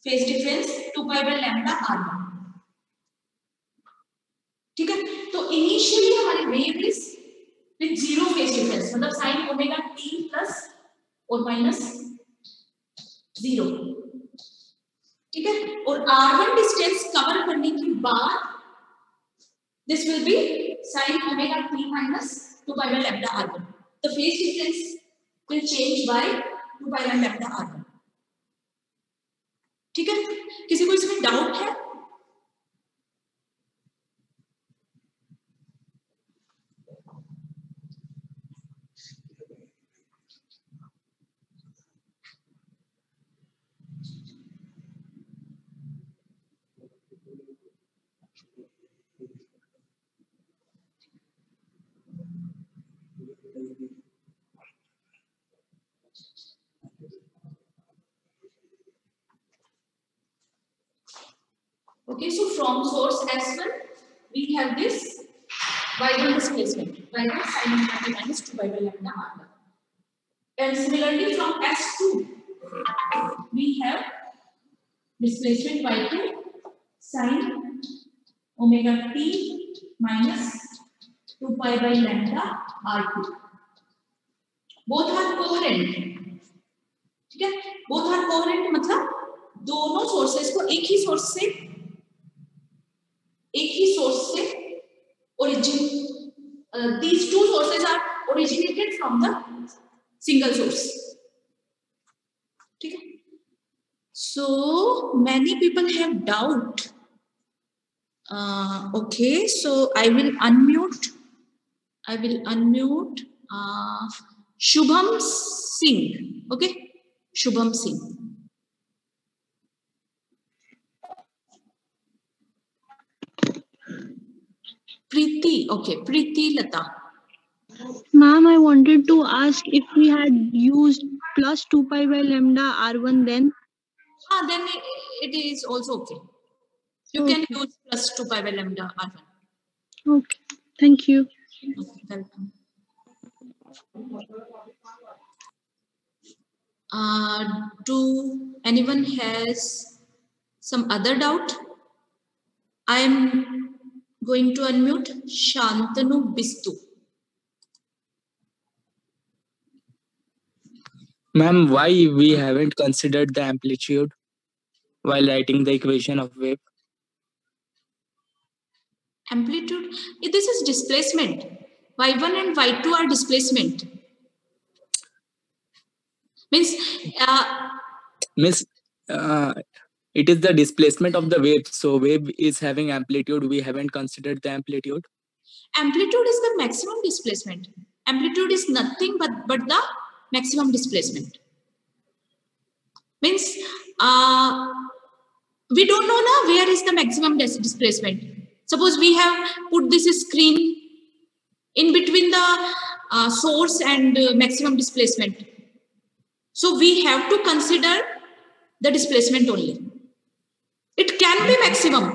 Phase difference 2π/λ/r1। ठीक है, तो इनिशियली हमारी wave is with zero phase difference, मतलब साइन ओमेगा t प्लस और माइनस 0। ठीक है, और r1 डिस्टेंस कवर करने के बाद this will be sine omega t minus 2π/λ/r1। The phase difference will change by 2π/λ/r1। ठीक है, किसी को इसमें डाउट है? Okay, so from source S1 we have this y1 displacement, y1 sin omega t minus 2π/λ/r1, and similarly from S2 we have displacement y2 sin omega t minus 2π/λ/r2. both are coherent। ठीक है, both are coherent मतलब दोनों sources को एक ही source से origin, these two sources are originated from the single source। ठीक है, so many people have doubt। Okay, so I will unmute Shubham Singh। Okay, Shubham Singh। Preeti, okay, Preeti Lata। Ma'am, I wanted to ask if we had used plus 2π/λ/r1 then. Then it is also okay। You can use plus 2π/λ/r1। Okay, thank you। Okay, welcome। Do anyone has some other doubt? I am going to unmute Shantanu Bistu। Ma'am, why we haven't considered the amplitude while writing the equation of wave? Amplitude, this is displacement। y1 and y2 are displacement। Means it is the displacement of the wave, so wave is having amplitude, we haven't considered the amplitude. Amplitude is the maximum displacement। Amplitude is nothing but the maximum displacement। Means we don't know now where is the maximum displacement। Suppose we have put this screen in between the source and maximum displacement, so we have to consider the displacement only। It can be maximum।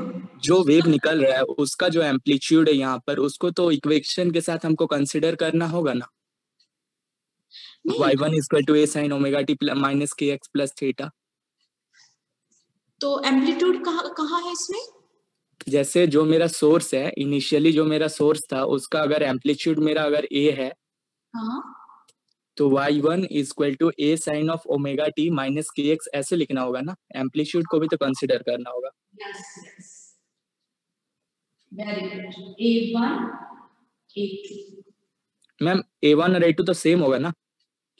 जो wave निकल रहा है उसका जो amplitude है यहाँ पर, उसको तो इक्वेशन के साथ हमको कंसिडर करना होगा ना। y1 = a sin omega t minus kx plus theta। तो एम्पलीट्यूड कहाँ है इसमें? जैसे जो मेरा सोर्स है, इनिशियली जो मेरा सोर्स था उसका अगर एम्पलीट्यूड मेरा अगर a है, हाँ, तो y1 = a sin of omega t minus kx ऐसे लिखना होगा ना। एम्पलीट्यूड को भी तो कंसिडर करना होगा। yes, very good। a1 a2। Ma'am a1 और a2 तो सेम होगा ना,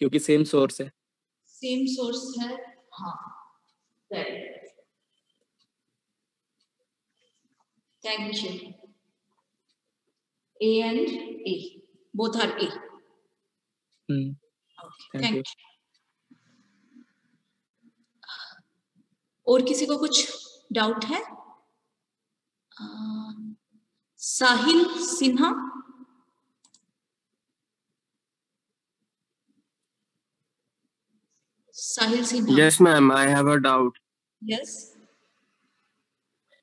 क्योंकि सेम सोर्स है। सेम सोर्स है, हाँ, very good, thank you. a and a both are a। Okay, thank you. और किसी को कुछ डाउट है? Sahil Sinha. Sahil Sinha. Yes ma'am, I have a doubt। Yes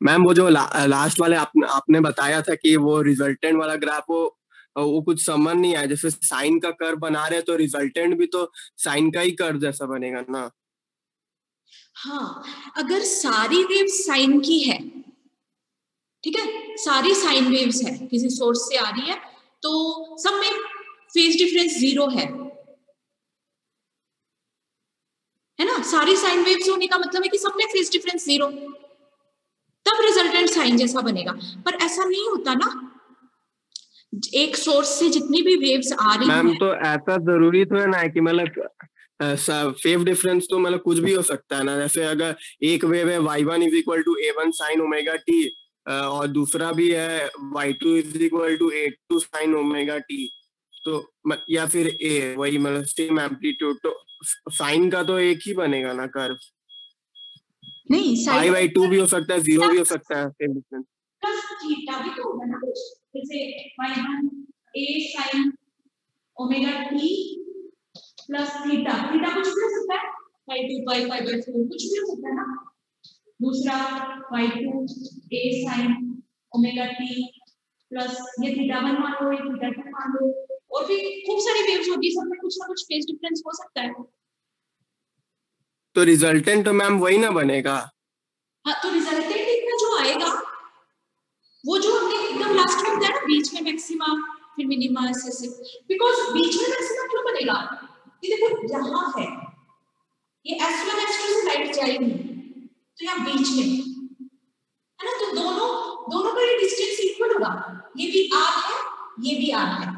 ma'am, वो जो लास्ट वाले आपने बताया था कि वो रिजल्टेंट वाला ग्राफ वो कुछ समझ नहीं आया। जैसे साइन का कर्व बना रहे हैं तो रिजल्टेंट भी तो साइन का ही कर्व जैसा बनेगा ना। हाँ, अगर सारी वेव्स साइन की है, ठीक है, सारी साइन वेव्स है, किसी सोर्स से आ रही है, तो सब में फेज डिफरेंस 0 है ना? सारी साइन वेव्स होने का मतलब है कि सब में फेज डिफरेंस 0, तब रिजल्टेंट साइन जैसा बनेगा। पर ऐसा नहीं होता ना, एक सोर्स से जितनी भी वेव्स आ रही मैम हैं। तो ऐसा जरूरी तो है ना कि मतलब फेज डिफरेंस तो मतलब कुछ भी हो सकता है ना, जैसे अगर एक वेव है y1 is equal to a1 sine omega T और दूसरा भी है y2 is equal to a2 sine omega T, तो या फिर a वही मतलब सेम एम्पलीट्यूड, तो साइन का तो एक ही बनेगा ना कर्व। नहीं, पाई साइन बाई 2 भी हो सकता है, 0 भी हो सकता है फेज डिफरेंस। प्लस थीटा भी तो होगा ना कुछ, जैसे y1 a sin omega t plus theta, theta कुछ भी हो सकता है, y2 पाई पाई बाय 4 कुछ भी हो सकता है ना। दूसरा y2 a sin omega t plus ये थीटा 1 मान लो, ये थीटा 2 मान लो, और भी खूब सारी वेव्स होती है, सब में कुछ ना कुछ फेज डिफरेंस हो सकता है। तो रिजल्टेंट तो मैम वही ना बनेगा। हाँ, तो रिजल्टेंट इतना जो आएगा, वो जो हमने एकदम लास्ट में बताया ना, बीच में मैक्सिमा फिर मिनिमा ऐसे, बिकॉज बीच में मैक्सिमा क्यों बनेगा, ये देखो यहाँ है, ये S1 S2 से लाइट जाएगी, तो यहाँ बीच में है ना, तो दोनों दोनों का ये डिस्टेंस इक्वल होगा, ये भी R है, ये भी R है,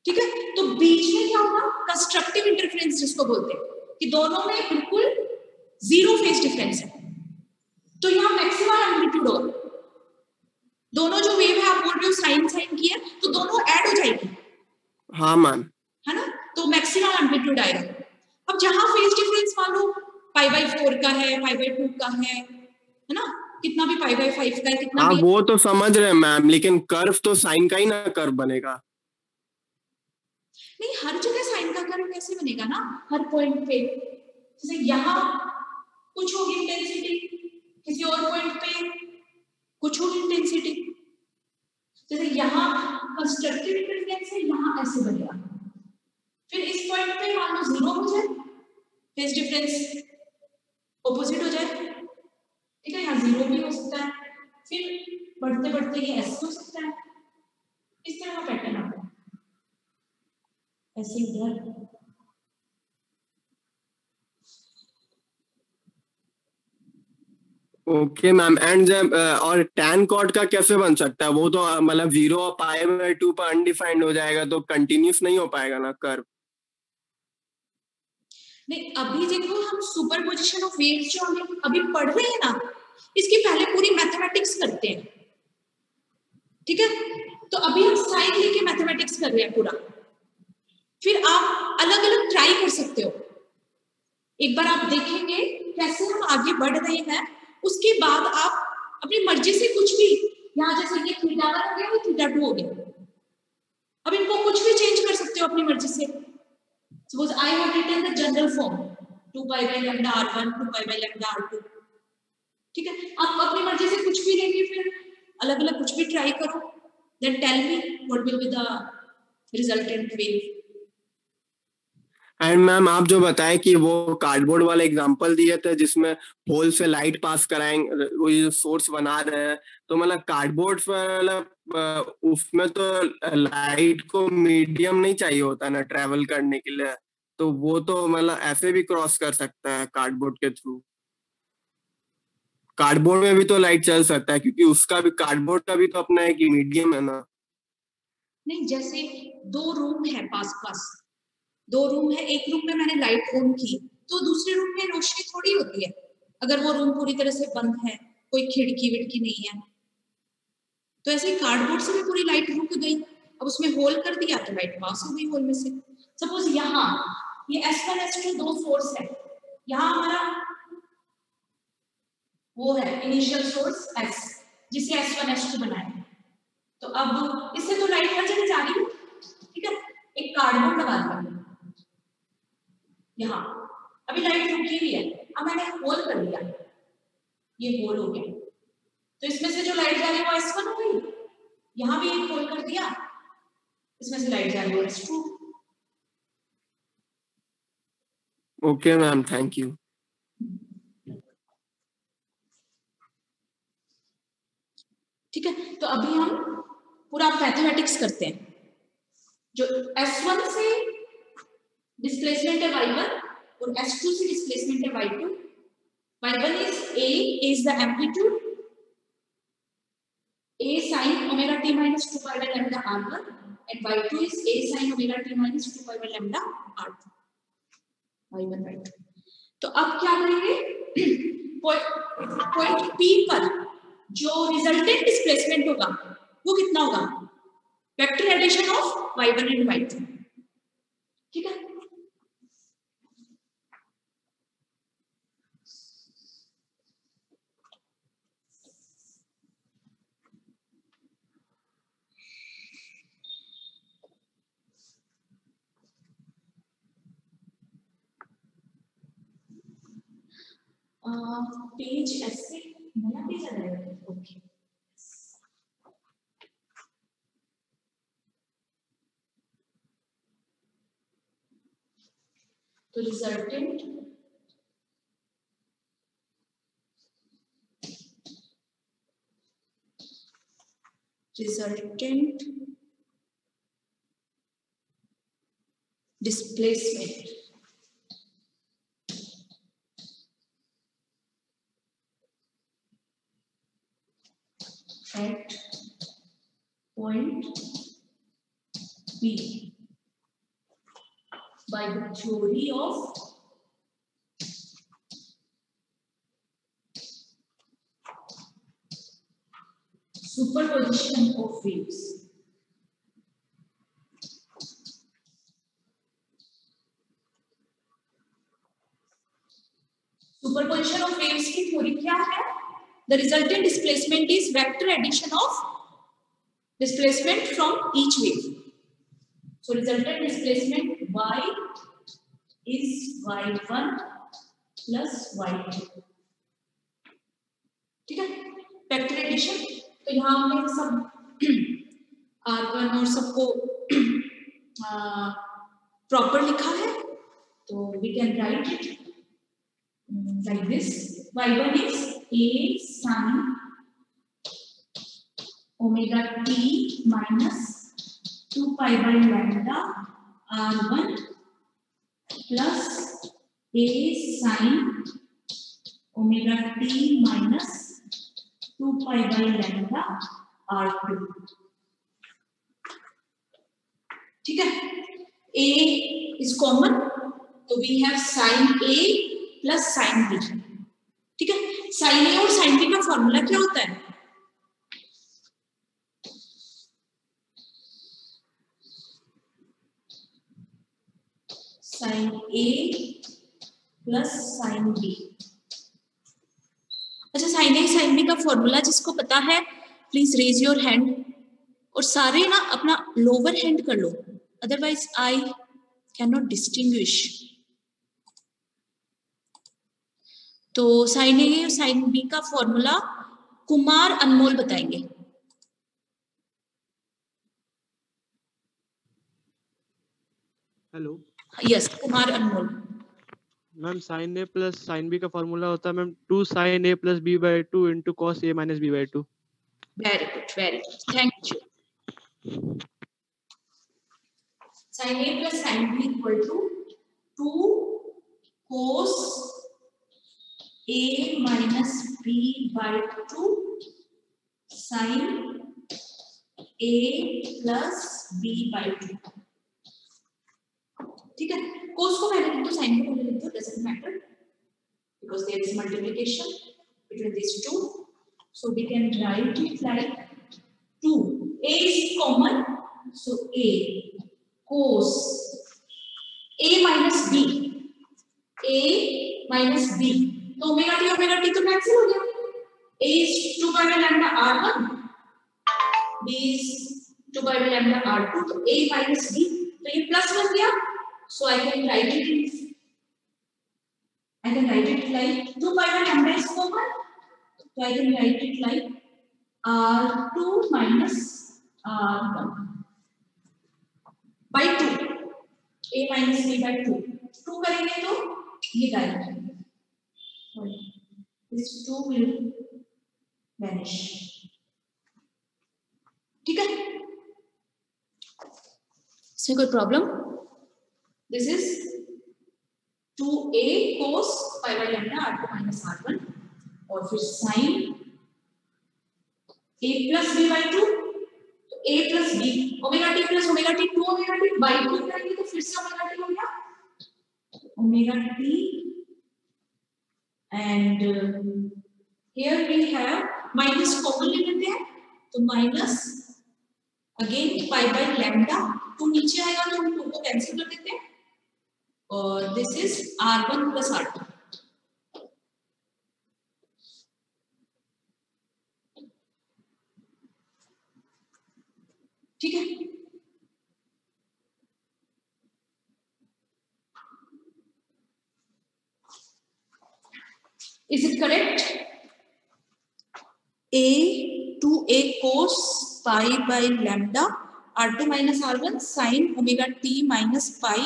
ठीक है। तो बीच में क्या होगा, कंस्ट्रक्टिव इंटरफेरेंस जिसको बोलते हैं, कि दोनों में बिल्कुल 0 फेज डिफरेंस है, तो यहाँ मैक्सिमम एम्पलीट्यूड होगा। दोनों जो वेव है आप बोल रहे हो साइन साइन की है, तो दोनों ऐड हो जाएगी, हाँ मैम। है ना, तो मैक्सिमम एम्पलीट्यूड आएगा। अब जहां फेज डिफरेंस मान लो पाई बाई 4 का है, पाई बाई 2 का है ना, कितना भी पाई बाई 5 का है, कितना हाँ भी, वो तो समझ रहे हैं मैम, लेकिन कर्व तो साइन का ही ना कर्व बनेगा। नहीं हर जगह साइन का कर्व कैसे बनेगा ना, हर पॉइंट पे, जैसे यहाँ कुछ होगी इंटेंसिटी, किसी और पॉइंट पे कुछ होगी इंटेंसिटी, जैसे यहाँ कंस्ट्रक्टिव इंटरफेरेंस है, यहाँ ऐसे बनेगा, फिर इस पॉइंट पे मान लो 0 हो जाए, फेज डिफरेंस ऑपोजिट हो जाए, ठीक है, यहाँ 0 भी हो सकता है, फिर बढ़ते बढ़ते ये ऐसे हो सकता है, इस तरह का पैटर्न आता है, ऐसे इधर। ओके मैम, एंड जब और टैन कॉट का कैसे बन सकता है, वो तो मतलब 0 और पाई बाई 2 पर अनडिफाइंड हो जाएगा, तो कंटिन्यूस नहीं हो पाएगा ना कर्व। नहीं अभी देखो हम सुपरपोजिशन ऑफ वेव्स जो हम अभी पढ़ रहे हैं ना, इसकी पहले पूरी मैथमेटिक्स करते हैं, ठीक है, तो अभी हम साइन लेके मैथमेटिक्स कर रहे हैं पूरा, फिर आप अलग अलग ट्राई कर सकते हो, एक बार आप देखेंगे कैसे हम आगे बढ़ रहे हैं, उसके बाद आप अपनी मर्जी से कुछ भी, यहाँ जैसे ये थीटा 1 हो गया, वो थीटा 2 हो गया, अब इनको कुछ भी चेंज कर सकते हो अपनी मर्जी से। Suppose I have written the general form 2 pi by lambda r1 2 pi by lambda r2, ठीक है, आप अपनी मर्जी से कुछ भी लेंगे, फिर अलग अलग कुछ भी ट्राई करो, then tell me what will be the resultant wave। And ma'am आप जो बताए कि वो कार्डबोर्ड वाला एग्जांपल दिए थे जिसमें होल से लाइट पास कराएंगे, वो जो सोर्स बना रहे हैं, तो मतलब कार्डबोर्ड मतलब उसमें तो लाइट को मीडियम नहीं चाहिए होता ना ट्रेवल करने के लिए, तो वो तो मतलब ऐसे भी क्रॉस कर सकता है कार्डबोर्ड के थ्रू। कार्डबोर्ड में भी तो लाइट चल सकता है, क्योंकि उसका भी, कार्डबोर्ड का भी तो अपना एक मीडियम है ना। नहीं जैसे दो रूम है पास पास, दो रूम है, एक रूम में मैंने लाइट ऑन की, तो दूसरे रूम में रोशनी थोड़ी होती है, अगर वो रूम पूरी तरह से बंद है, कोई खिड़की विड़की नहीं है, तो ऐसे ही कार्डबोर्ड से भी पूरी लाइट रुक गई, अब उसमें होल कर दिया तो लाइट पास हो गई होल में से। सपोज यहाँ ये S1 S2 दो सोर्स है, यहाँ हमारा वो है इनिशियल सोर्स S, जिसे S1 S2 बनाया, तो अब इससे तो लाइट हर जगह जा रही है, ठीक है, एक कार्डबोर्ड लगा दिया यहाँ, अभी लाइट रुकी हुई है, अब मैंने होल कर दिया, ये होल हो गया, तो इसमें से जो लाइट जा रही है वो S1 हो गई, यहाँ भी एक होल कर दिया, इसमें से लाइट जा रही है S2। Okay ma'am, thank you. ठीक है, तो अभी हम पूरा मैथमेटिक्स करते हैं। जो S1 से डिस्प्लेसमेंट है y1 और S2 से डिस्प्लेसमेंट है y2। y1 is a is the amplitude, a sin omega t minus 2 pi by lambda r1, and y2 is a sin omega t minus 2 pi by lambda r2, y1 y2। तो अब क्या करेंगे, point P पर जो resultant displacement होगा वो कितना होगा, vector addition of y1 and y2। ठीक है, पेज ऐसे नया पेज आ जाएगा। ओके, तो resultant displacement at point B by the theory of superposition of waves। Superposition of waves की थ्योरी क्या है, the resultant displacement is vector addition of displacement from each wave। So resultant displacement y is y1 plus y2। ठीक है, vector addition. तो यहाँ हमने सब r1 और सबको प्रॉपर लिखा है, तो we can write it like this। y1 is a sin omega t minus 2 pi by lambda r1 plus a sin omega t minus 2 pi by lambda r2। ठीक है, a is common, तो we have sin a plus sin b। ठीक है, sin a और sin b का formula क्या होता है, sin a plus sin b। अच्छा, sin a sin b का फॉर्मूला जिसको पता है प्लीज रेज योर हैंड, और सारे ना अपना लोअर हैंड कर लो, otherwise I can not distinguish. तो sin a और sin b का फॉर्मूला कुमार अनमोल बताएंगे। Hello yes, Kumar Anmol. Ma'am, sine A plus sine B का फॉर्मूला होता है ma'am 2 sin a plus b by 2 into cos a minus b by 2। Very good, thank you. sin a plus sin b equal to 2 cos a minus b by 2 sin a plus b by 2। ठीक है, cos को पहले लिख दो, sin को पहले लिख दो, doesn't matter because there is multiplication between this two. So we can write it like 2, a is common, so a cos a minus b, a minus b, तो ओमेगा टी तो कैंसिल हो गया। a is 2 by lambda r1, b is 2 by lambda r2, तो a minus b, तो ये plus बन गया। So I can write it like 2 by lambda is common, so I can write it like r2 minus r1 by 2, a minus b by 2। 2 करेंगे तो ये direct, this 2 will vanish। इसमें कोई problem? This is 2a cos pi by lambda r2 minus r1 और फिर sin a plus b by 2 तो a plus b omega t plus omega t 2 omega t by 2 करेंगे तो फिर से omega t हो गया omega t and here we have minus common ले लेते हैं तो minus again pi by lambda 2 नीचे आएगा तो हम 2 को कैंसिल कर देते हैं और this is r1 plus r2 ठीक है is it correct a 2a cos pi by lambda r2 minus r1 sin omega t minus pi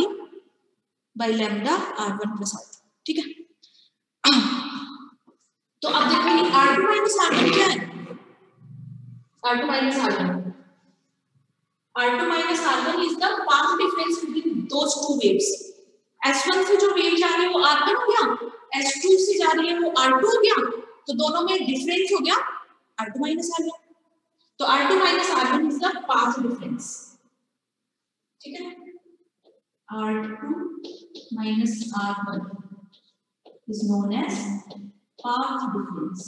by lambda r1 plus r2 ठीक है तो अब देखो ये r2 minus r1 क्या है r2 minus r1 R2 minus R1 is the path difference between those two waves. S1 से जो वेव जा रही है वो R1 हो गया, S2 से जा रही है वो R2 हो गया, तो दोनों में डिफरेंस हो गया R2 minus R1. तो R2 minus R1 is the path difference. ठीक है? R2 minus R1 is known as path difference.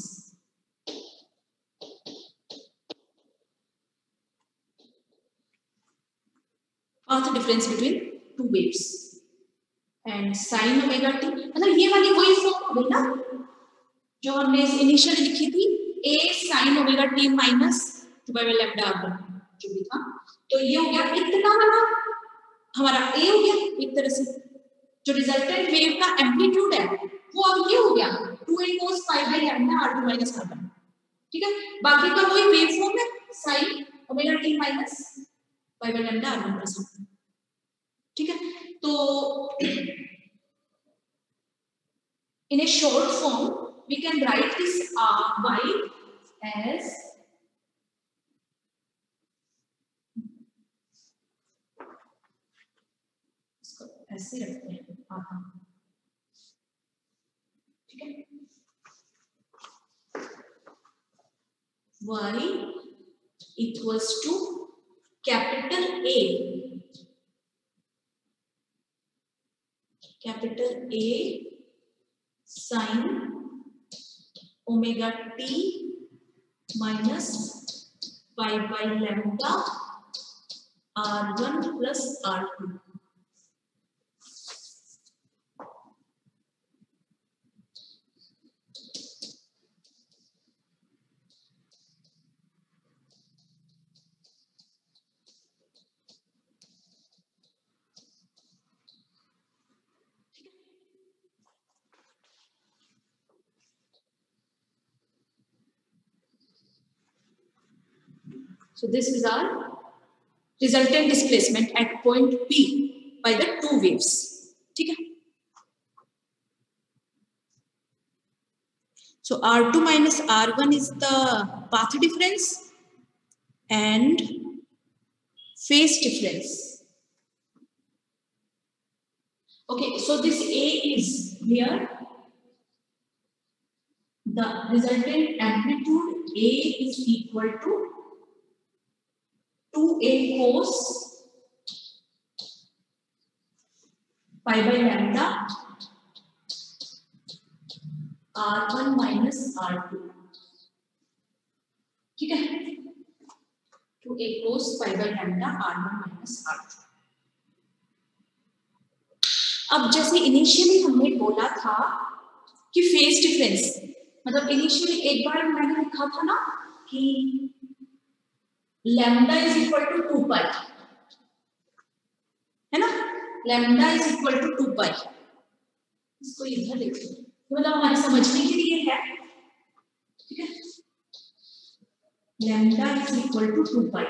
Path difference between two waves and sin omega t मतलब ये वाली वही फॉर्म हो गई ना जो हमने इनिशियली लिखी थी a sin omega t minus 2 by lambda r1 जो भी था तो ये हो गया इतना वाला हमारा a हो गया एक तरह से जो रिजल्टेंट वेव का एम्पलीट्यूड है वो अब ये हो गया 2a cos pi by lambda r2 minus r1 ठीक है बाकी का वही वेव फॉर्म है sin omega t minus pi by lambda r1 plus r2 ठीक है तो in a short form we can write this y as इसको ऐसे रखते हैं ठीक है y equals to capital A sin omega t minus pi by lambda r1 plus r2 So this is our resultant displacement at point P by the two waves. ठीक है? So R2 minus R1 is the path difference and phase difference. Okay, so this A is here. The resultant amplitude A is equal to 2a cos pi by lambda r1 minus r2 ठीक है 2a cos pi by lambda r1 minus r2 अब जैसे initially हमने बोला था कि phase difference मतलब initially एक बार मैंने लिखा था ना कि lambda is equal to 2 pi है ना lambda is equal to 2 pi इसको इधर लिखो मतलब हमारे समझने के लिए है ठीक है lambda is equal to 2 pi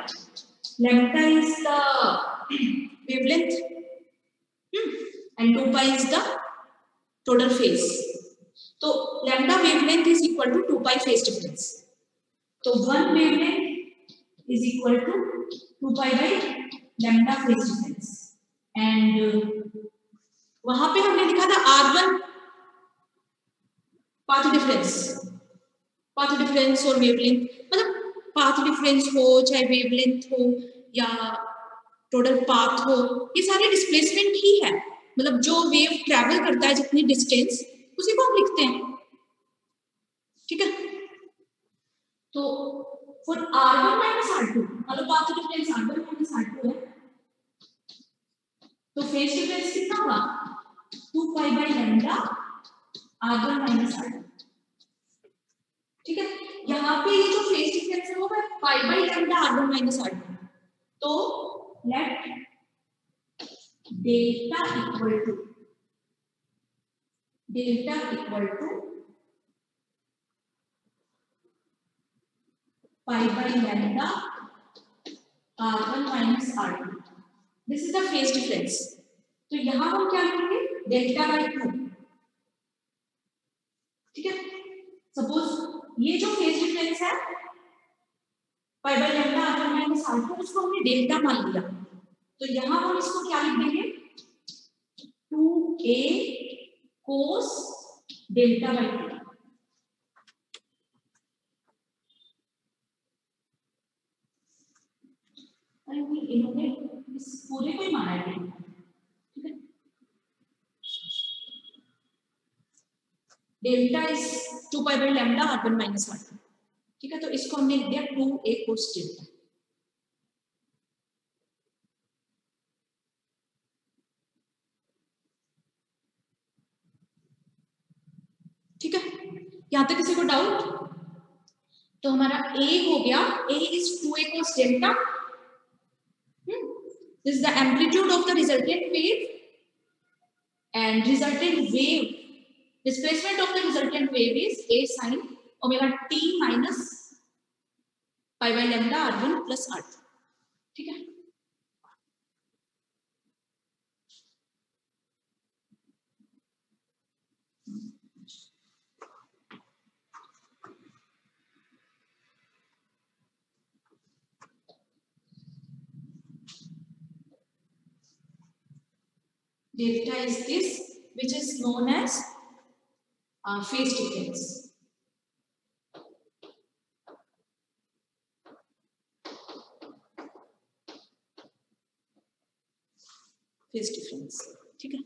lambda is the wavelength and 2 pi is the total phase तो lambda wavelength is equal to 2 pi phase difference तो one wavelength is equal to 2 pi by lambda phase difference and वहां पे हमने लिखा था R1 path difference और wavelength, मतलब path difference हो चाहे वेवलेंथ हो या टोटल पाथ हो, ये सारे डिस्प्लेसमेंट ही है, मतलब जो वेव ट्रैवल करता है जितनी डिस्टेंस उसी को हम लिखते हैं, ठीक है। तो फॉर R1 माइनस R2 मतलब path difference R1 minus R2 है, तो फेज डिफरेंस कितना होगा 2 pi by lambda R1 minus R2, ठीक है। यहाँ पे ये जो फेज डिफरेंस है वो है पाई by lambda R1 minus R2, तो let delta equal to pi by lambda R1 minus R2, this is the phase difference. तो यहाँ हम क्या करेंगे डेल्टा बाय 2, ठीक है। सपोज ये जो फेज डिफरेंस है पाई by lambda R1 minus R2 उसको हमने डेल्टा मान लिया, तो यहाँ हम इसको क्या लिख देंगे 2a cos डेल्टा बाय 2। इन्होंने इस पूरे को ही माना है, ठीक है। Delta is 2 pi by lambda R1 minus R2, ठीक है। तो इसको हमने लिख दिया 2a cos डेल्टा, ठीक है। यहां तक किसी को डाउट? तो हमारा a हो गया, a is 2a cos delta, this is the amplitude of the resultant wave and resultant wave displacement of the resultant wave is a sin omega t minus pi by lambda R1 plus R2, ठीक है। Delta is this, which is known as phase difference. Phase difference, ठीक है।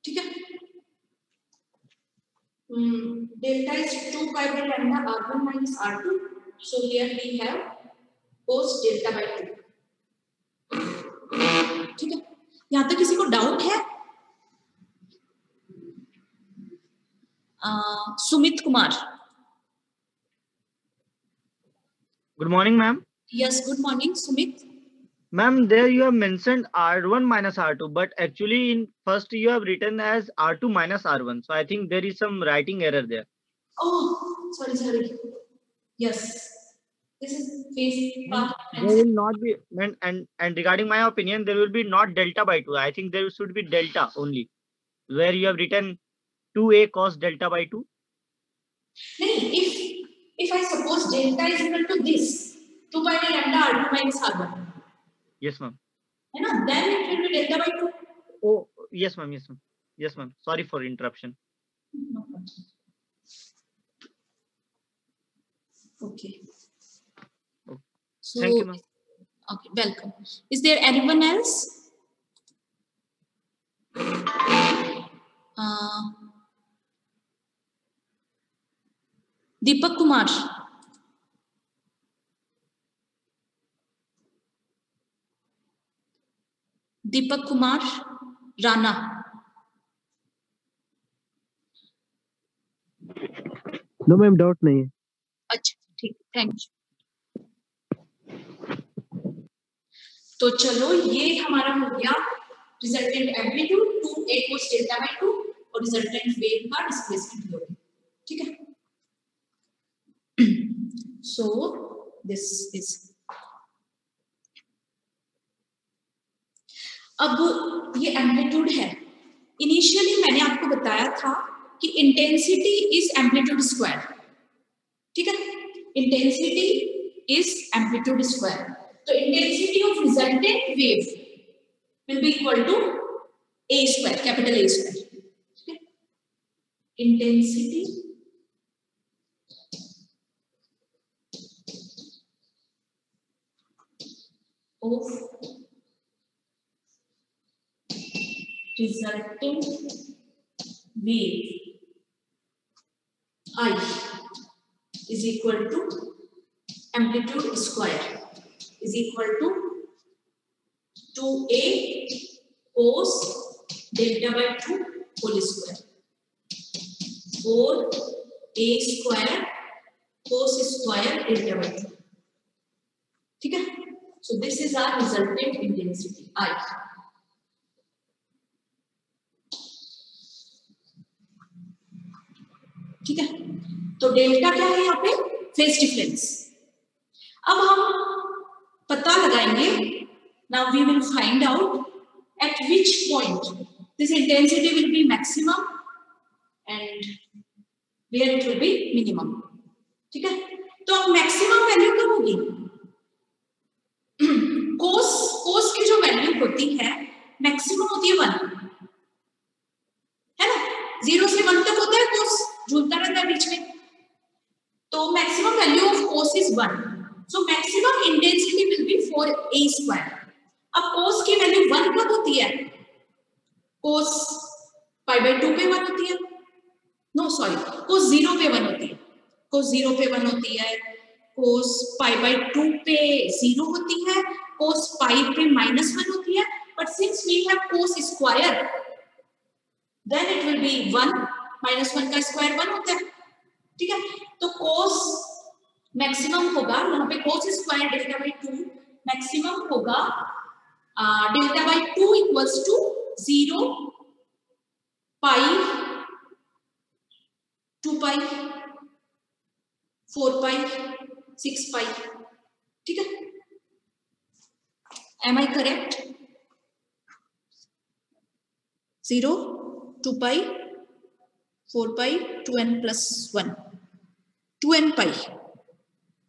ठीक है। Delta is 2 pi by lambda R1 minus R2, so here we have cos delta by 2, ठीक है। यहाँ तक किसी को डाउट है? Sumit Kumar. Good morning, ma'am. Yes, good morning, Sumit. Ma'am, there you have mentioned R1 minus R2, but actually in first you have written as R2 minus R1. So I think there is some writing error there. Oh, sorry. Yes, this is phase path There will not be, and regarding my opinion, there will be not delta by 2. I think there should be delta only, where you have written 2a cos delta by 2. नहीं, if I suppose delta is equal to this 2 pi by lambda R2 minus R1, Yes, ma'am. है ना, then it will be delta by 2. Oh, yes, ma'am. Yes, ma'am. Sorry for interruption. No problem. Okay. So, Thank you, ma'am. okay, welcome. Is there anyone else? Deepak Kumar. Deepak Kumar Rana. No ma'am, doubt नहीं है। अच्छा ठीक, thank you. तो चलो ये हमारा हो गया resultant amplitude 2a cos delta by 2 और रिजल्टेंट वेव का डिस्प्लेसमेंट भी होगा, ठीक है। सो दिस इज, अब ये एम्पलीट्यूड है। इनिशियली मैंने आपको बताया था कि इंटेंसिटी इज एम्पलीट्यूड स्क्वायर, ठीक है, इंटेंसिटी इज एम्पलीट्यूड स्क्वायर। तो intensity of resultant wave will be equal to A square, capital A square, ठीक है। इंटेंसिटी of resultant wave I is equal to amplitude square is equal to 2a cos delta by 2 whole square, 4a square cos square delta by 2, ठीक है। So this is our resultant intensity I. ठीक है, तो delta क्या है यहाँ पे, phase difference. अब हम पता लगाएंगे, now we will find out at which point this intensity will be maximum and where it will be minimum, ठीक है। तो अब मैक्सिमम वैल्यू कब होगी, कोस की जो वैल्यू होती है मैक्सिमम होती है 1, है ना, 0 से 1 तक होता है कोस, झूलता रहता है बीच में। तो maximum value of cos is 1, so maximum intensity will be 4a square. अब कोस की वैल्यू 1 कब होती है, कोस पाई बाय 2 पे 1 होती है, नो सॉरी, कोस 0 पे 1 होती है, कोस 0 पे 1 होती है, कोस पाई बाय 2 पे 0 होती है, कोस पाई पे -1 होती है, but since we have cos square then it will be 1, -1 का स्क्वायर 1 होता है, ठीक है। तो कोस मैक्सिमम होगा यहाँ पे cos square delta by 2 maximum होगा डेल्टा बाय 2 इक्वल्स टू 0 पाई 2 पाई 4 पाई 6 पाई, ठीक है। Am I correct? 0 2 pi 4 pi 2n plus 1 2n pi,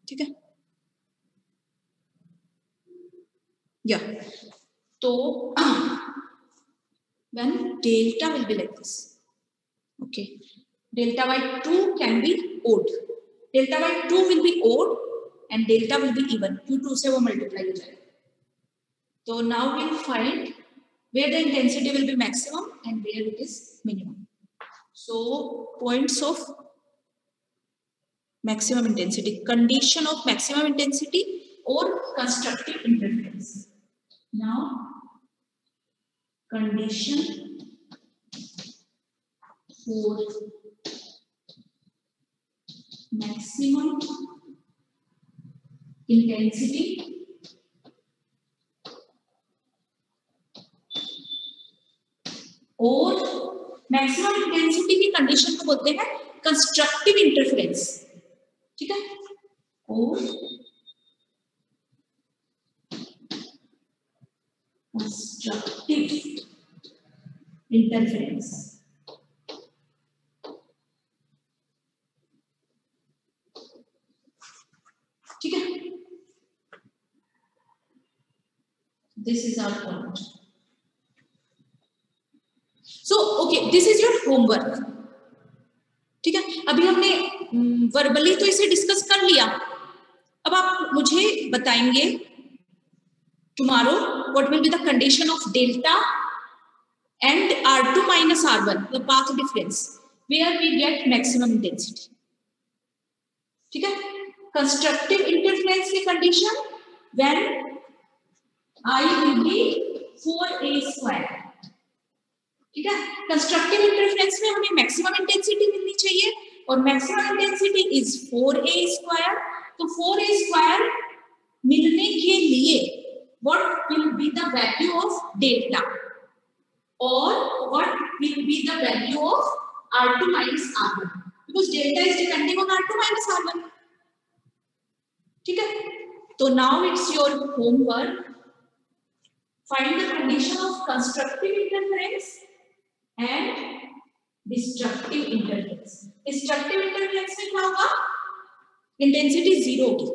ठीक है। या तो when delta will be like this, okay, delta by 2 can be odd, delta by 2 will be odd and delta will be even, क्यों 2 से वो multiply हो जाएगा। So now we'll find where the intensity will be maximum and where it is minimum. So points of maximum intensity, condition of maximum intensity or constructive interference. Now condition for maximum intensity और maximum intensity की condition को बोलते हैं constructive interference, ठीक है। और constructive interference, ठीक है। This is our point. So okay, this is your homework, ठीक है। अभी हमने वर्बली तो इसे डिस्कस कर लिया, अब आप मुझे बताएंगे tomorrow what will be the condition of delta and R2 minus R1, the path difference where we get maximum intensity, ठीक है। कंस्ट्रक्टिव इंटरफेरेंस की condition when I will be 4a square, ठीक है। कंस्ट्रक्टिव इंटरफेरेंस में हमें maximum intensity मिलनी चाहिए और maximum intensity is 4a square. तो 4a स्क्वायर मिलने के लिए what will be the value of delta, or what will be the value of R2 minus R1 because delta is depending on R2 minus R1. ठीक है, तो now it's your homework. Find the condition of constructive interference and destructive interference. Destructive interference में क्या होगा? Intensity 0 होगी.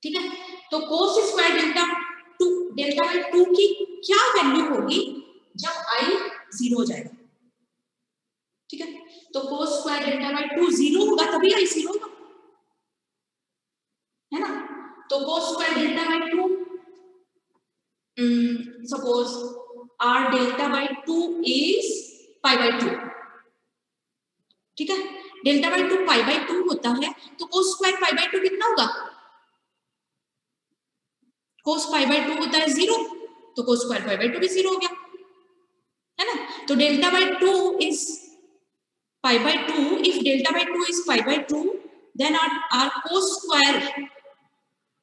ठीक है, तो cos स्क्वायर डेल्टा बाई 2 की क्या वैल्यू होगी जब i 0 हो जाएगा? ठीक है, तो cos स्क्वायर डेल्टा बाई 2 0 होगा तभी i 0 होगा, है ना? तो cos square delta by 2 suppose r delta by 2 is pi by 2. ठीक है, डेल्टा बाई 2 pi by 2 होता है तो cos स्क्वायर pi by 2 कितना होगा? cos pi by 2 होता है 0 तो cos स्क्वायर pi by 2 भी 0 हो गया, है ना? तो delta by 2 is pi by 2. If delta by 2 is pi by 2 then our cos square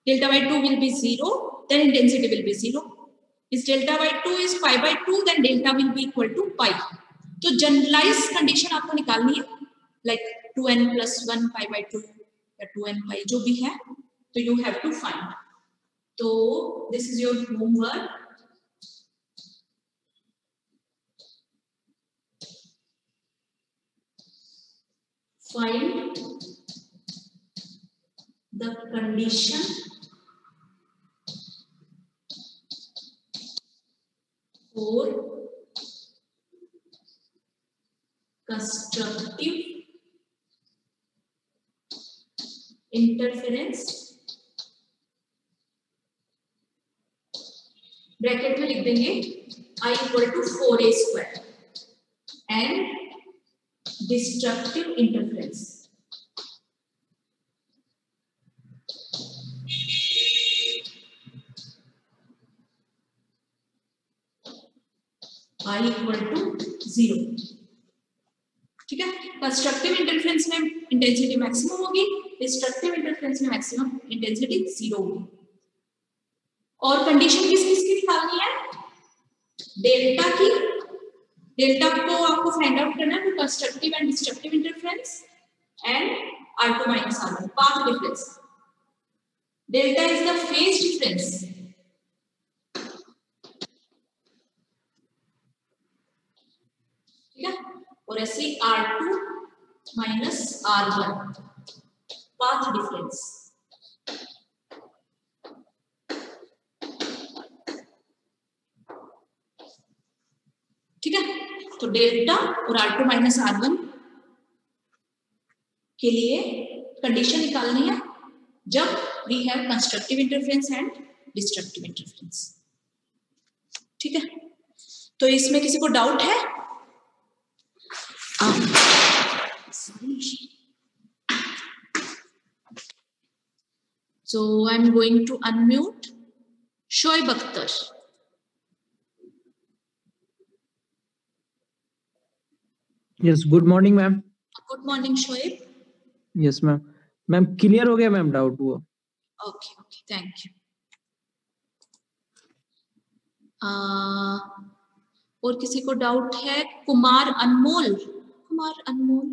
delta by 2 will be 0, then intensity will be 0. If delta by 2 is pi by 2 then delta will be equal to pi. तो generalise condition आपको निकालनी है like 2n plus 1 pi by 2 या 2n pi जो भी है, तो you have to find. तो this is your homework. Find the condition for constructive interference. Bracket में लिख देंगे I equal to 4a square and destructive interference. I equal to 0. ठीक है, कंस्ट्रक्टिव इंटरफेरेंस में इंटेंसिटी मैक्सिमम होगी, डिस्ट्रक्टिव इंटरफेरेंस में maximum intensity 0 होगी. और कंडीशन किस किस की निकालनी है? डेल्टा की. डेल्टा को आपको फाइंड आउट करना है, constructive and destructive interference and R2 minus R1 path difference. Delta is the phase difference. ठीक है, और ऐसे R2 minus R1 path difference. ठीक है, तो डेल्टा और R2 minus R1 के लिए कंडीशन निकालनी है जब we have constructive interference and destructive interference. ठीक है, तो इसमें किसी को डाउट है? So I'm going to unmute Shoaib Akhtar. Yes, good morning, ma'am. Good morning, Shoaib. Yes, ma'am. Ma'am, clear हो गया मैम डाउट वो. Okay, okay, thank you. और किसी को डाउट है? कुमार अनमोल. कुमार अनमोल.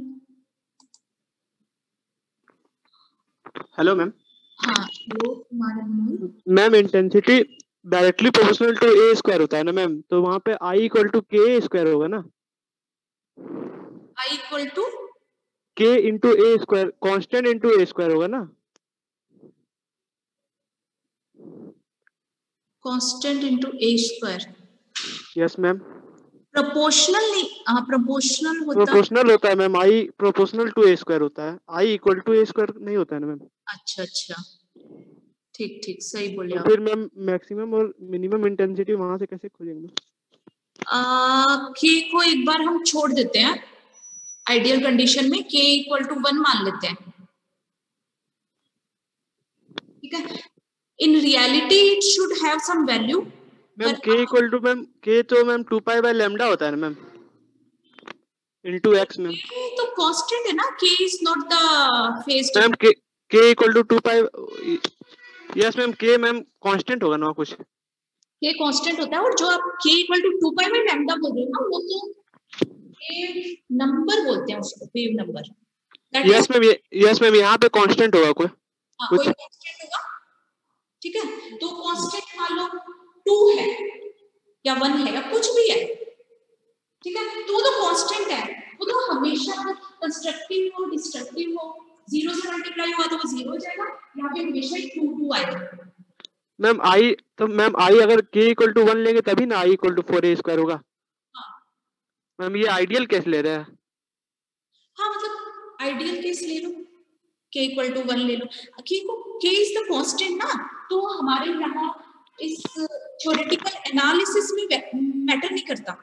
Hello ma'am. हाँ, hello Kumar Anmol. Ma'am intensity directly proportional to A square होता है ना मैम, तो वहाँ पे I equal to K square होगा ना. I equal to k into A square, constant into A square होगा ना. constant into a square. Yes ma'am. Proportional नहीं, हाँ प्रोपोर्शनल होता है. प्रोपोर्शनल होता है ma'am, I proportional to A square होता है, I equal to A square नहीं होता है ना मैम. अच्छा अच्छा, ठीक ठीक, सही बोले आप. फिर मैम मैक्सिमम और मिनिमम इंटेंसिटी वहां से कैसे खोजेंगे? k को एक बार हम छोड़ देते हैं, आइडियल कंडीशन में k इक्वल टू 1 मान लेते हैं. ठीक है, in reality it should have some value. Ma'am k equal to ma'am k तो मैम 2 पाई बाय लैम्डा होता है ना मैम, इनटू x मैम. तो कांस्टेंट है ना, k is not the phase. Ma'am k equal to 2 pi. Yes ma'am, k ma'am constant होगा ना कुछ. K कांस्टेंट होता है, और जो आप K equal to 2 pi by lambda बोल रहे हो ना, वो तो वेव नंबर बोलते हैं उसको, वेव नंबर। यस मैम यहाँ पे कांस्टेंट होगा कोई कोई कांस्टेंट होगा, ठीक है। तो कांस्टेंट मान लो 2 है या 1 है या कुछ भी है, ठीक है, तो वो तो कांस्टेंट है, वो तो हमेशा कंस्ट्रक्टिव हो डिस्ट्रक्टिव हो, 0 से मल्टीप्लाई हुआ तो वो 0 हो जाएगा, यहाँ पे हमेशा ही 2 आएगा। मैम आई अगर k इक्वल टू 1 लेंगे तभी ना i equal to 4a square होगा। मैम ये आइडियल केस ले रहे हैं। हाँ मतलब आइडियल केस ले लो, k इक्वल टू 1 ले लो, k इज द कांस्टेंट ना, तो हमारे यहाँ इस थ्योरेटिकल एनालिसिस में मैटर नहीं करता।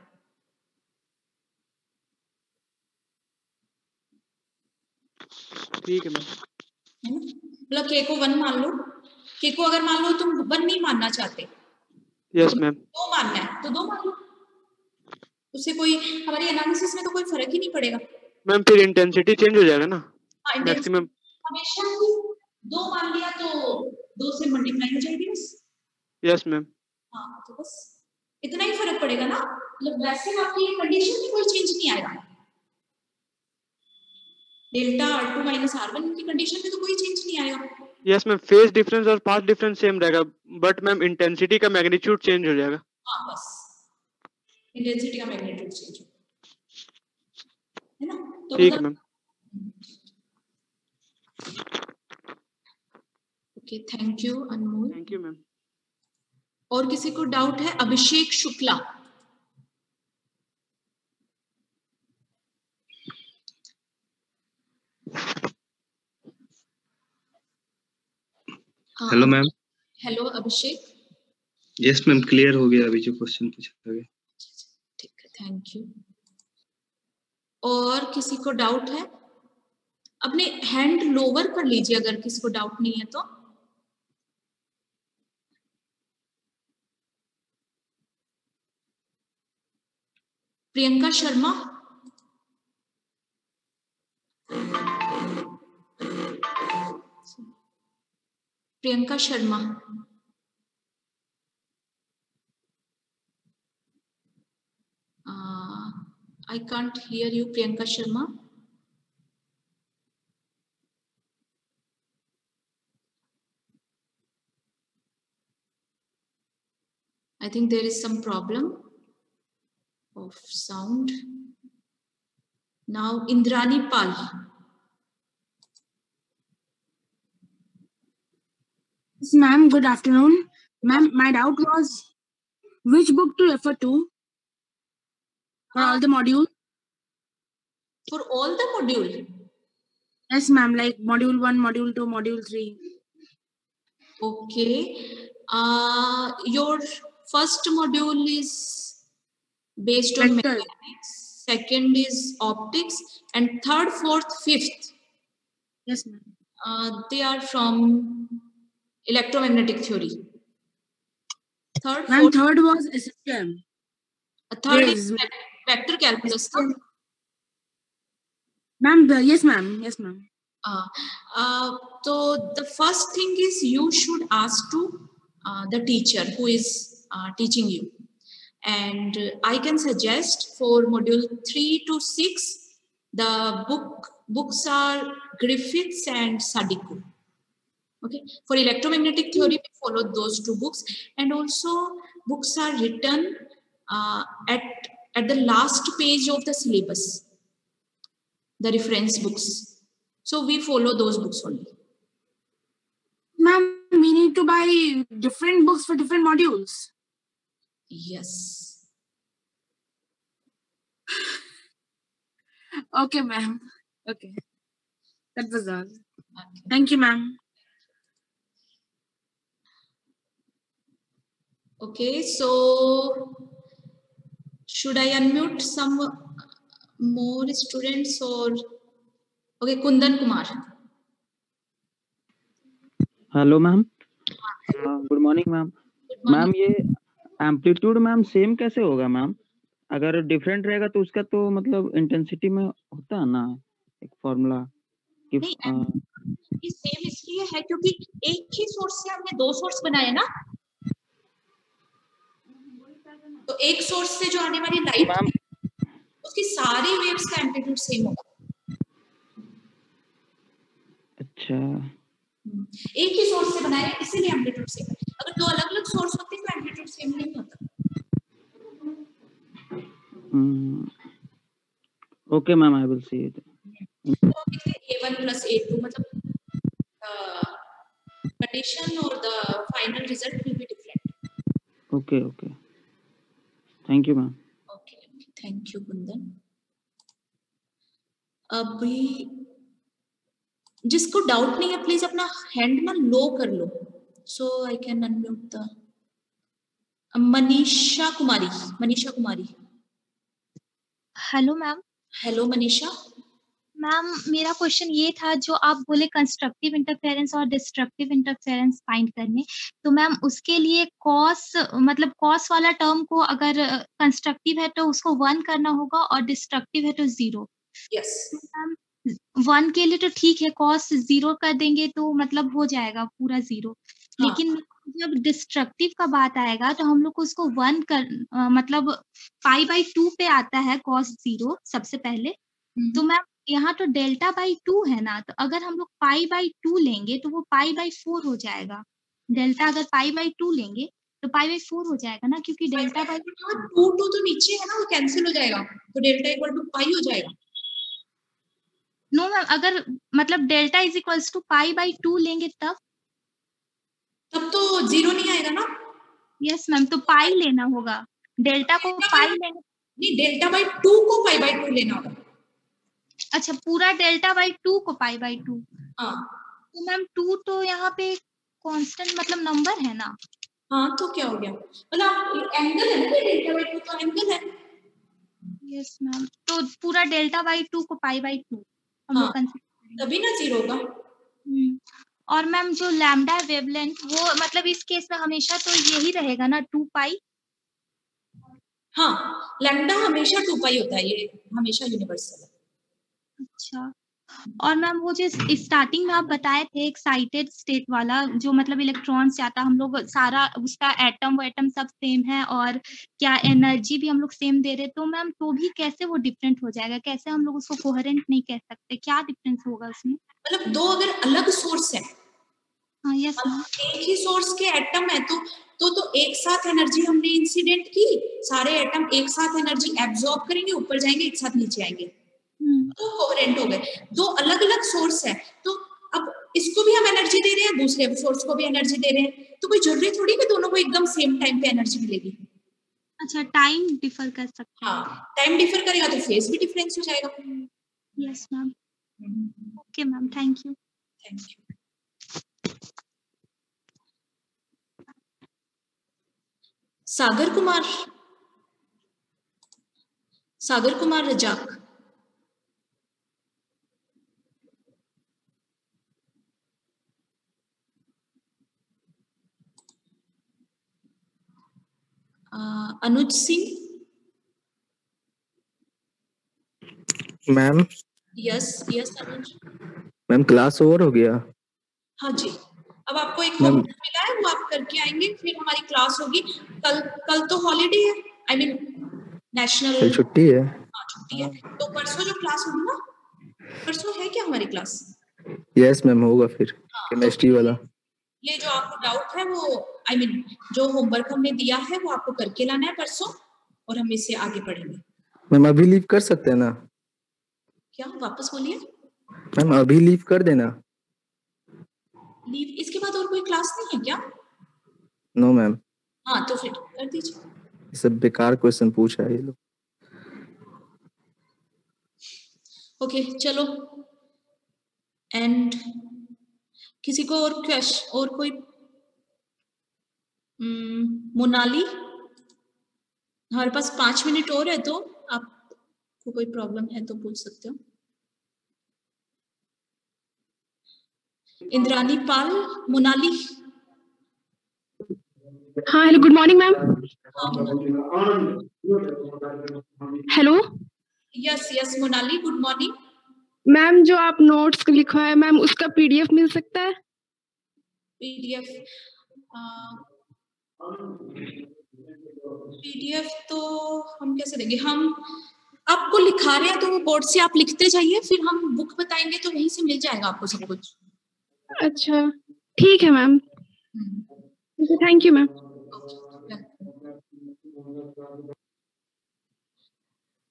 ठीक है मैम, है ना, मतलब k को 1 मान लो, k को अगर मान लो तुम 1 नहीं मानना चाहते, यस मैम, 2 मानना है तो 2 मान लो, उससे कोई हमारी एनालिसिस में तो कोई फर्क ही नहीं पड़ेगा। मैम फिर इंटेंसिटी चेंज हो जाएगा ना मैक्सिमम। हमेशा ही 2 मान लिया तो 2 से मल्टीप्लाई हो जाएगी बस। यस मैम, हाँ तो बस इतना ही फर्क पड़ेगा ना, मतलब वैसे आपकी कंडीशन में कोई चेंज नहीं आएगा, डेल्टा R2 माइनस R1 की कंडीशन में तो कोई चेंज नहीं आएगा। यस मैम, फेज डिफरेंस और पाथ डिफरेंस सेम रहेगा, बट मैम इंटेंसिटी का मैग्नीट्यूड चेंज हो जाएगा। हाँ बस इंटेंसिटी का मैग्नीट्यूड चेंज हो, है ना, तो ठीक है ma'am. Okay, thank you Anmol. Thank you ma'am. और किसी को डाउट है? Abhishek Shukla. Hello ma'am. Hello Abhishek. Yes ma'am, clear हो गया अभी जो क्वेश्चन पूछा गया। ठीक है, थैंक यू। और किसी को डाउट है? अपने हैंड लोअर कर लीजिए अगर किसी को डाउट नहीं है तो। Priyanka Sharma. Priyanka Sharma. I can't hear you, Priyanka Sharma. I think there is some problem of sound. Now Indrani Pal. Yes, ma'am, good afternoon. Ma'am, my doubt was which book to refer to for all the modules? For all the module? Yes, ma'am, like module 1, module 2, module 3. Okay. Your first module is based on Vector. mechanics, second is optics, and third, fourth, fifth. Yes, ma'am. They are from electromagnetic theory. Third, Ma'am, fourth, third was SSM. third Yes, is vector calculus. SSM. Ma'am, yes, ma'am. Yes, ma'am. So the first thing is you should ask to the teacher who is teaching you, and I can suggest for module 3 to 6 the books are Griffiths and Sadiko. Okay, for electromagnetic theory we follow those 2 books, and also books are written at the last page of the syllabus, the reference books. So we follow those books only. Ma'am, we need to buy different books for different modules. Yes. Okay, ma'am. Okay. That was all. Okay. Thank you, ma'am. Okay, so should I unmute some more students or? Okay, Kundan Kumar. Hello ma'am, good morning ma'am. Ma'am ये amplitude ma'am same कैसे होगा ma'am? अगर different रहेगा तो उसका तो मतलब intensity में होता है ना एक फॉर्मूला कि ये सेम इसलिए है क्योंकि एक ही सोर्स से हमने 2 सोर्स बनाए ना, एक सोर्स से जो आने वाली लाइट मैम उसकी सारी वेव्स का एम्पलीट्यूड सेम होगा। अच्छा एक ही सोर्स से बनाए हैं, इसीलिए एम्पलीट्यूड सेम है। अगर दो अलग अलग सोर्स होते तो एम्पलीट्यूड सेम नहीं होता। Okay ma'am, I will see it. तो हम लिखते हैं A1 plus A2, मतलब condition और the final result will be different. Okay okay, thank you ma'am. Okay, thank you Kundan. अभी जिसको डाउट नहीं है प्लीज अपना हैंड ना लो कर लो, so I can unmute the Manisha Kumari. Manisha Kumari, hello ma'am. Hello Manisha. Ma'am मेरा क्वेश्चन ये था, जो आप बोले कंस्ट्रक्टिव इंटरफेरेंस और डिस्ट्रक्टिव इंटरफेरेंस फाइंड करने, तो मैम उसके लिए कॉस, मतलब कॉस वाला टर्म को अगर कंस्ट्रक्टिव है तो उसको 1 करना होगा और डिस्ट्रक्टिव है तो 0। यस मैम 1 के लिए तो ठीक है, कॉस 0 कर देंगे तो मतलब हो जाएगा पूरा 0। लेकिन जब डिस्ट्रक्टिव का बात आएगा तो हम लोग को उसको 1 कर मतलब π/2 पे आता है कॉस 0 सबसे पहले। तो मैम यहाँ तो डेल्टा/2 है ना, तो अगर हम लोग π/2 लेंगे तो वो π/4 हो जाएगा। डेल्टा अगर π/2 लेंगे तो π/4 हो जाएगा ना, क्योंकि टू तो नीचे है ना, वो कैंसिल हो जाएगा, तो डेल्टा इक्वल टू पाई हो जाएगा। नो मैम, अगर मतलब डेल्टा इज इक्वल्स टू π/2 लेंगे तब तो 0 नहीं आएगा ना। यस मैम, तो पाई लेना होगा, डेल्टा को पाई लेंगे। नहीं, डेल्टा/2 को π/2 लेना होगा। अच्छा, पूरा डेल्टा/2 को π/2। हाँ तो मैम 2 तो यहाँ पे कांस्टेंट मतलब नंबर है ना। हाँ तो क्या हो गया, मतलब एंगल है ना, डेल्टा/2 तो एंगल है। यस मैम, तो पूरा डेल्टा/2 को π/2 हम लोग कंसीडर तभी ना 0 होगा। और मैम जो लैम्डा वेवलेंथ, वो मतलब इस केस में हमेशा तो यही रहेगा ना 2π। हाँ, लैम्डा हमेशा 2π होता है, ये हमेशा यूनिवर्सल है। अच्छा, और मैम वो जो स्टार्टिंग में आप बताए थे एक्साइटेड स्टेट वाला, जो मतलब इलेक्ट्रॉन्स जाता, हम लोग सारा उसका एटम सब सेम है और क्या एनर्जी भी हम लोग सेम दे रहे, तो मैम तो भी कैसे वो डिफरेंट हो जाएगा, कैसे हम लोग उसको कोहेरेंट नहीं कह सकते, क्या डिफरेंस होगा उसमें? मतलब दो अगर अलग सोर्स है, हाँ यस मैम, एक ही सोर्स के एटम है तो एक साथ एनर्जी हमने इंसिडेंट की, सारे एटम एक साथ एनर्जी एब्जॉर्ब करेंगे, ऊपर जाएंगे, एक साथ नीचे आएंगे, तो कोहेरेंट हो गए। दो अलग अलग सोर्स है, तो अब इसको भी हम एनर्जी दे रहे हैं, दूसरे सोर्स को भी एनर्जी दे रहे हैं, तो कोई जरूरी थोड़ी कि दोनों को एकदम सेम टाइम पे एनर्जी मिलेगी। अच्छा, टाइम डिफर कर सकते हैं। हाँ, टाइम डिफर करेगा तो फेज भी डिफरेंस हो जाएगा। Yes ma'am, okay ma'am, thank you. Thank you. Sagar Kumar Razak, Anuj Singh. Ma'am yes Anuj. Ma'am class over हो गया। हाँ जी, अब आपको एक होमवर्क मिला है, वो आप करके आएंगे, फिर हमारी क्लास होगी। कल तो हॉलीडे है, आई मीन नेशनल छुट्टी है। हाँ छुट्टी है, तो परसों जो क्लास होगी ना, परसों है क्या हमारी क्लास? यस मैम, होगा फिर केमिस्ट्री वाला। ये जो आपको डाउट है वो, आई मीन जो होमवर्क हमने दिया है वो आपको करके लाना है परसों, और हम इससे आगे पढ़ेंगे। मैम अभी लीव कर सकते हैं ना? क्या, वापस बोलिए। मैम अभी लीव कर देना। लीव, इसके बाद और कोई क्लास नहीं है क्या? No ma'am. हाँ तो फिर कर दीजिए। ये सब बेकार क्वेश्चन पूछा है ये लोग। ओके चलो, एंड किसी को और क्वेश्चन, और कोई? मोनाली, हमारे पास 5 मिनट और है, तो आपको कोई प्रॉब्लम है तो पूछ सकते हो। इंद्रानी पाल, मोनाली। हाँ hello, good morning ma'am. Hello yes Monali, good morning. Ma'am, जो आप नोट्स लिखवा है मैम, उसका पीडीएफ मिल सकता है? पीडीएफ PDF तो हम कैसे देंगे? हम आपको लिखा रहे हैं तो वो बोर्ड से आप लिखते जाइए, फिर हम बुक बताएंगे तो वहीं से मिल जाएगा आपको सब कुछ। अच्छा ठीक है मैम, थैंक यू मैम।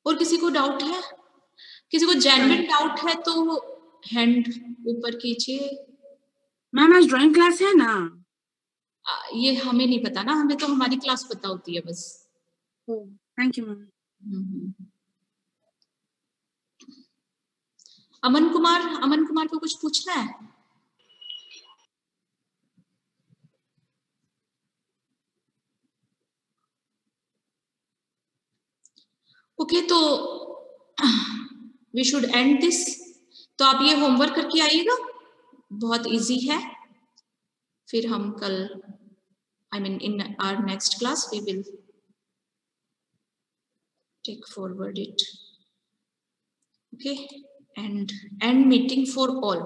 और किसी को डाउट है? किसी को जेन्युइन डाउट है तो हैंड ऊपर कीजिए। मैम आज ड्राइंग क्लास है ना? ये हमें नहीं पता ना, हमें तो हमारी क्लास पता होती है बस। Thank you ma'am. Aman Kumar को कुछ पूछना है? ओके तो वी शुड एंड दिस। तो आप ये होमवर्क करके आइएगा, बहुत इजी है। फिर हम कल I mean in our next class we will take forward it. Okay, and meeting for all.